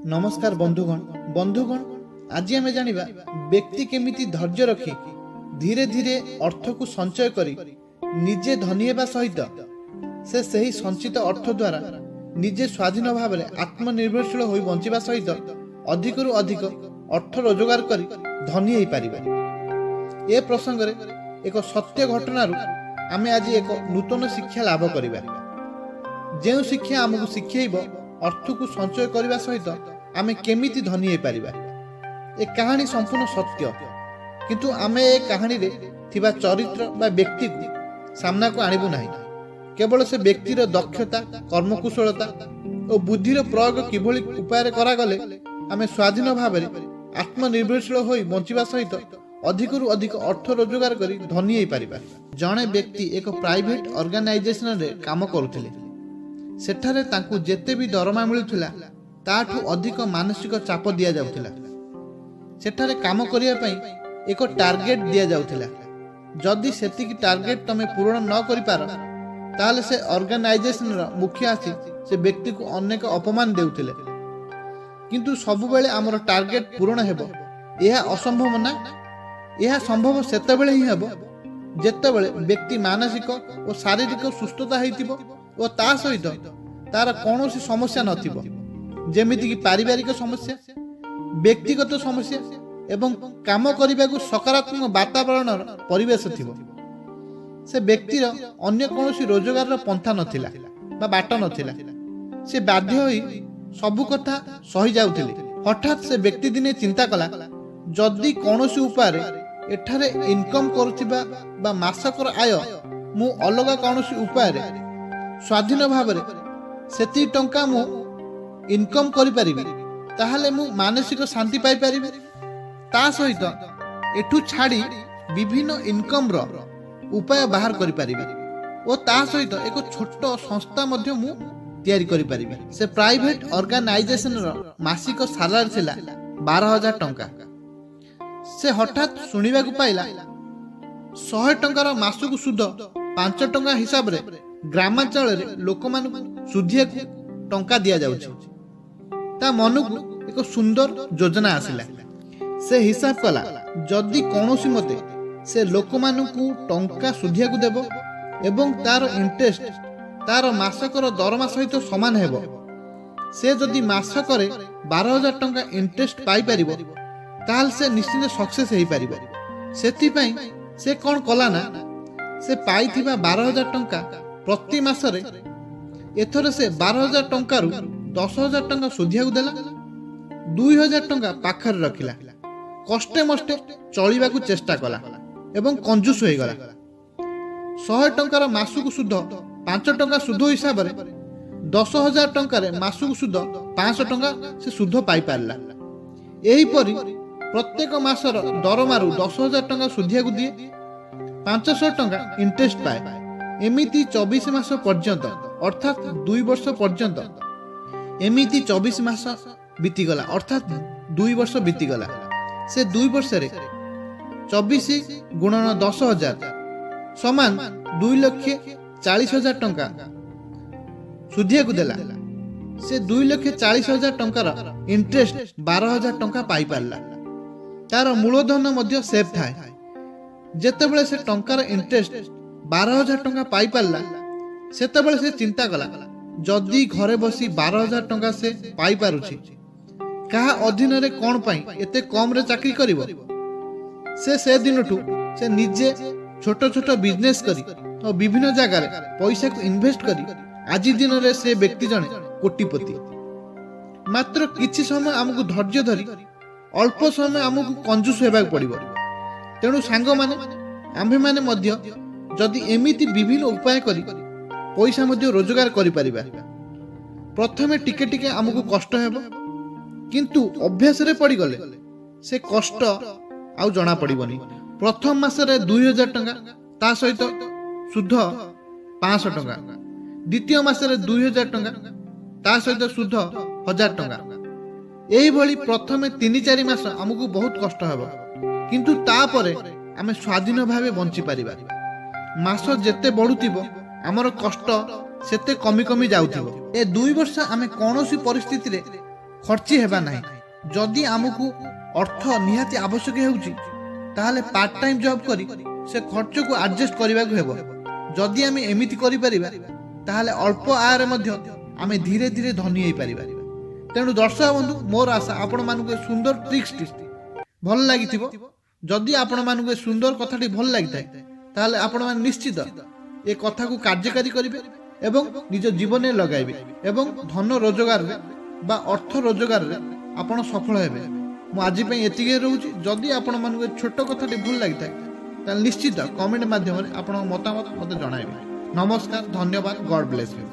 नमस्कार बंधुगण आज आम जाना व्यक्ति केमिति धैर्य रखी धीरे धीरे अर्थ को संचय करी निजे धनी होगा सहित से सही संचित अर्थ द्वारा निजे स्वाधीन भाव में आत्मनिर्भरशील हो बंचा सहित अधिक रु अधिक अर्थ रोजगार कर धनी हो पारे। ए प्रसंग में एक सत्य घटना आम आज एक नूतन शिक्षा लाभ करिबा। जो शिक्षा आमको शिखेब अर्थ को संचय करने सहित आम केमिति धनी हो पारिबा। ए कहानी संपूर्ण सत्य, किंतु आम ए कहानी रे थिबा चरित्र बा व्यक्ति को सामना को आनिबु नाही। केवल से व्यक्तिर दक्षता, कर्मकुशलता और बुद्धिर प्रयोग किभली उपाय करागले आम स्वाधीन भाव में आत्मनिर्भरशील हो बंचा सहित अधिक रु अधिक अर्थ रोजगार करी धनी हो पारिबा। जणे व्यक्ति एक प्राइवेट ऑर्गेनाइजेशन रे काम करुथिले। सेठारे तांकु जेते भी दरमा मिलुथिला ताठू अधिक मानसिक चाप दिया जाउथिला। सेठारे काम करिया पई एक टार्गेट दिया जाउथिला। जदि सेतिकी टार्गेट तमे पूर्ण न करि पार ताले से ऑर्गेनाइजेशन रो मुख्य आसी से व्यक्ति को अनेक अपमान देउथिले। किंतु सबु बेले हमर टार्गेट पूर्ण हेबो यह असंभव ना। यह संभव सेतेबेले ही हेबो जेतेबेले व्यक्ति मानसिक और शारीरिक सुस्थता हेतिबो और ता सहित तार कौनसी समस्या नथिबो, जेमिति कि पारिवारिक समस्या, व्यक्तिगत समस्या एवं काम करने को सकारात्मक वातावरण परिवेश थिबो। से व्यक्तिर अन्य कौनसी रोजगार पंथा नथिला बा बाट नथिला। से बाध्य होई सबु कथा सही जाउथिले। हठात से व्यक्ति दिने चिंता कला जदि कौनसी उपाय एठारे इनकम करुथिबा बा मासकर आय मु अलगा कौनसी उपाय स्वाधीन भाव में सेती टंका मु इनकम करि परिबि ताहाले मु मानसिक शांति पाई परिबि। ता सहित एठू छाड़ी विभिन्न इनकम रो उपाय बाहर करि परिबि और ता सहित एक छोट संस्था मध्य मु तैयारी करि परिबि। से प्राइवेट ऑर्गेनाइजेशन रो मासिक सैलरी थिला 12,000 टंका। से हठात सुनिबा को पाइला 100 टंकार मासक सुध 5 टंका हिसाब रे ग्रामांचल रे लोक मान सुधिया टंका दिया जाउछि। ता मन को एक सुंदर योजना आसिला। से हिसाब कला जदि कौनसी मते से लोक मान को टंका सुधिया को देबो एवं तार इंटरेस्ट तार मासकर दरमा सहित समान हेबो। से जदि मासकरे 12,000 टंका इंटरेस्ट पाई परिबो ताल से निश्चित सक्सेस हेई परिबो। सेति पई से कोन कला ना से पाइथिबा 12,000 टंका प्रति मासरे एथरे से 12,000 टंका रु 10,000 टंका सुधिया को देला। 2,000 टंका पाखर रखिला। कष्टे मष्टे चलिबा को चेष्टा कला एवं कंजूस होई गला। 100 टंकार मासुक सुध 5 टंका सुध हिसाब रे 10,000 टंकार मासुक सुध 500 टंका से सुध पाई पारला। एही परी प्रत्येक मासर दरमारू 10,000 टंका सुधिया को दिए 500 टंका इंटरेस्ट पाए। एमिति 24 मास पर्यंत अर्थात 2 वर्ष पर्यंत एमिति 24 मास बीतीगला अर्थात 2 वर्ष बीतीगला। से 2 वर्ष रे 24 गुणन 10,000 समान 2,40,000 टंका सुधिया को देला। से 2,40,000 टंकार इंटरेस्ट 12,000 टंका पाई पारला। तार मूलधन मध्य सेव थाए। जेतेबेले से टंकार इंटरेस्ट 12,000 टंका पाई पारला सेतेबेले से चिंता कला जदि घरे बसी 12,000 टंका से पाई पारुछि कहा अधीन रे कोन पाई एते कम रे चाकरी करिवो। से दिनठू से निजे छोट छोट बिजनेस करी और विभिन्न जगह रे पैसा को इन्वेस्ट करी आज दिन रे से व्यक्ति जने कोटिपति। मात्र किछि समय हमकु धैर्य धरी अल्प समय हमकु कंजूस हेबाक पड़िबो। तेणु सांग माने आम्भे माने मध्य जदि एमिति विभिन्न उपाय करी पैसा मध्य रोजगार करि परिबा। प्रथमे टिके टिके हमकु कष्ट हेबो, किंतु अभ्यास रे पड़ी गले से कष्ट आउ जणा पड़िबनी। प्रथम मास रे 2,000 टंका ता सहित सुध 500 टंका। द्वितीय मास रे 2,000 टंका ता सहित सुध 1,000 टंका। एही भली प्रथमे 3-4 मास हमकु बहुत कष्ट हेबो, किंतु तापरे आमे स्वाधीन भावे बंची परिबा। मास जेते बढ़ुथिबो हमर कष्ट सेते कमी कमी जाउथिबो। ए 2 वर्ष आमे कोनोसी परिस्थिति रे ଖର୍ଚ୍ଚି ହେବା ନାହିଁ। ଯଦି ଆମକୁ ଅର୍ଥ ନିହାତି ଆବଶ୍ୟକ ହେଉଛି ତାହେଲେ ପାର୍ଟ ଟାଇମ୍ ଜବ୍ କରି ସେ ଖର୍ଚ୍ଚକୁ ଆଡଜଷ୍ଟ କରିବାକୁ ହେବ। ଯଦି ଆମେ ଏମିତି କରିପାରିବା ତାହେଲେ ଅଳ୍ପ ଆୟରେ ମଧ୍ୟ ଆମେ ଧୀରେ ଧୀରେ ଧନୀ ହେଇପାରିବା। ତେଣୁ ଦର୍ଶକ ବନ୍ଧୁ, ମୋର ଆଶା ଆପଣମାନଙ୍କୁ ଏ ସୁନ୍ଦର ଟ୍ରିକ୍ସଟି ଭଲ ଲାଗିଥିବ। ଯଦି ଆପଣମାନଙ୍କୁ ଏ ସୁନ୍ଦର କଥାଟି ଭଲ ଲାଗିଥାଏ ତାହେଲେ ଆପଣମାନେ ନିଶ୍ଚିତ ଏ କଥାକୁ କାର୍ଯ୍ୟକାରୀ କରିବେ ଏବଂ ନିଜ ଜୀବନରେ ଲଗାଇବେ ଏବଂ ଧନ ରୋଜଗାରରେ ବା ଅର୍ଥ ରୋଜଗାରରେ ଆପଣ ସଫଳ ହେବେ। ମୁଁ ଆଜି ପାଇଁ ଏତିକି ରହୁଛି। ଯଦି ଆପଣମାନଙ୍କୁ ଏ ଛୋଟ କଥାଟି ଭଲ ଲାଗିଥାଏ ତାହେଲେ ନିଶ୍ଚିତ କମେଣ୍ଟ ମାଧ୍ୟମରେ ଆପଣଙ୍କ ମତାମତ ମୋତେ ଜଣାଇବେ। ନମସ୍କାର, ଧନ୍ୟବାଦ, ଗଡ୍ ବ୍ଲେସ୍ ୟୁ।